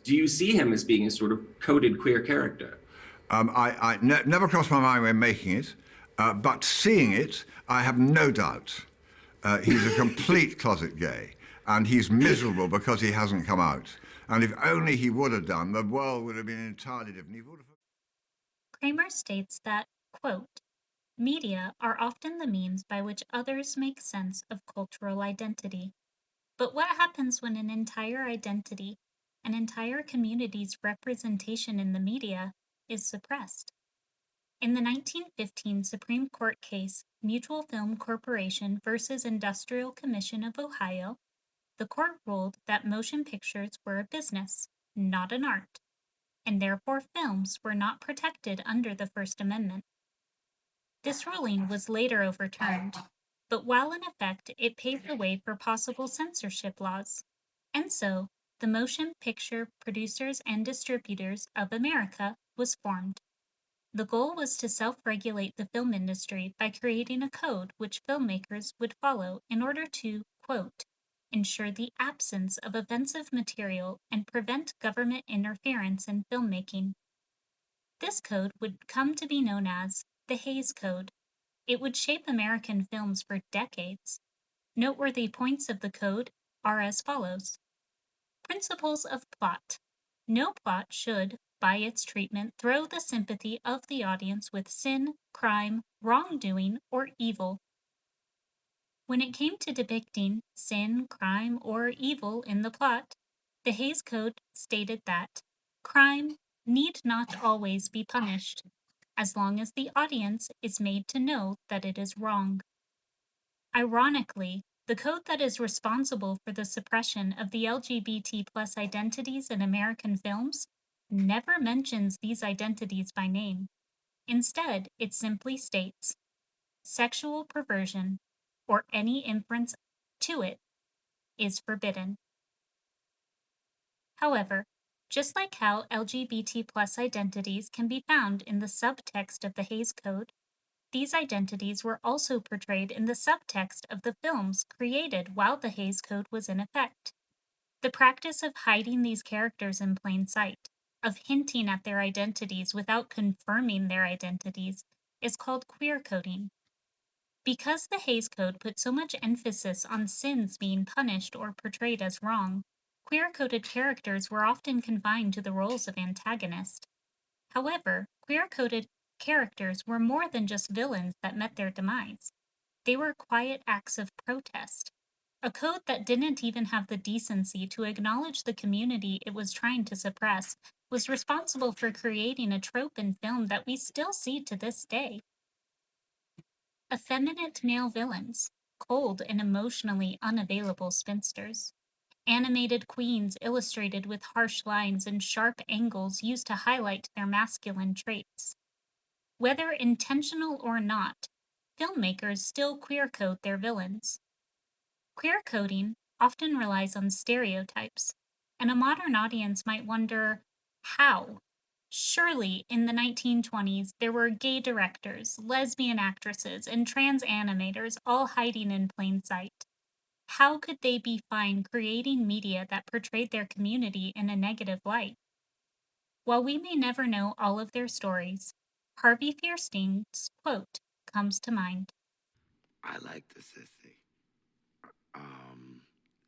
Do you see him as being a sort of coded queer character? Never crossed my mind when making it, but seeing it, I have no doubt. He's a complete closet gay, and he's miserable because he hasn't come out. And if only he would have done, the world would have been entirely different. He would have... Kramer states that, quote, media are often the means by which others make sense of cultural identity. But what happens when an entire identity, an entire community's representation in the media, is suppressed? In the 1915 Supreme Court case Mutual Film Corporation versus Industrial Commission of Ohio, the court ruled that motion pictures were a business, not an art, and therefore films were not protected under the First Amendment. This ruling was later overturned, but while in effect it paved the way for possible censorship laws. And so, the Motion Picture Producers and Distributors of America was formed. The goal was to self-regulate the film industry by creating a code which filmmakers would follow in order to, quote, ensure the absence of offensive material and prevent government interference in filmmaking. This code would come to be known as the Hays Code. It would shape American films for decades. Noteworthy points of the code are as follows. Principles of plot. No plot should, by its treatment, throw the sympathy of the audience with sin, crime, wrongdoing, or evil. When it came to depicting sin, crime, or evil in the plot, the Hays Code stated that crime need not always be punished, as long as the audience is made to know that it is wrong. Ironically, the code that is responsible for the suppression of the LGBT plus identities in American films never mentions these identities by name. Instead, it simply states, sexual perversion, or any inference to it, is forbidden. However, just like how LGBT plus identities can be found in the subtext of the Hays Code, these identities were also portrayed in the subtext of the films created while the Hays Code was in effect. The practice of hiding these characters in plain sight, of hinting at their identities without confirming their identities, is called queer coding. Because the Hays Code put so much emphasis on sins being punished or portrayed as wrong, queer-coded characters were often confined to the roles of antagonist. However, queer-coded characters were more than just villains that met their demise. They were quiet acts of protest. A code that didn't even have the decency to acknowledge the community it was trying to suppress was responsible for creating a trope in film that we still see to this day. Effeminate male villains, cold and emotionally unavailable spinsters, animated queens illustrated with harsh lines and sharp angles used to highlight their masculine traits. Whether intentional or not, filmmakers still queer code their villains. Queer coding often relies on stereotypes, and a modern audience might wonder how. Surely, in the 1920s, there were gay directors, lesbian actresses, and trans animators all hiding in plain sight. How could they be fine creating media that portrayed their community in a negative light? While we may never know all of their stories, Harvey Fierstein's quote comes to mind. I like the sissy.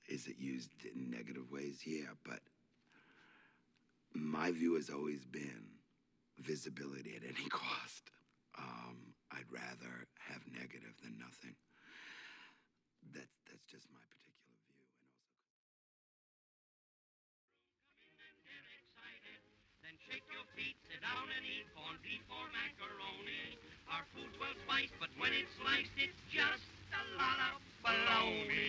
Is it used in negative ways? Yeah, but my view has always been visibility at any cost. I'd rather have negative than nothing. That's just my particular view. Then shake your feet, sit down and eat corned beef or macaroni. Our food's well spiced, but when it's sliced, it's just a lot of baloney.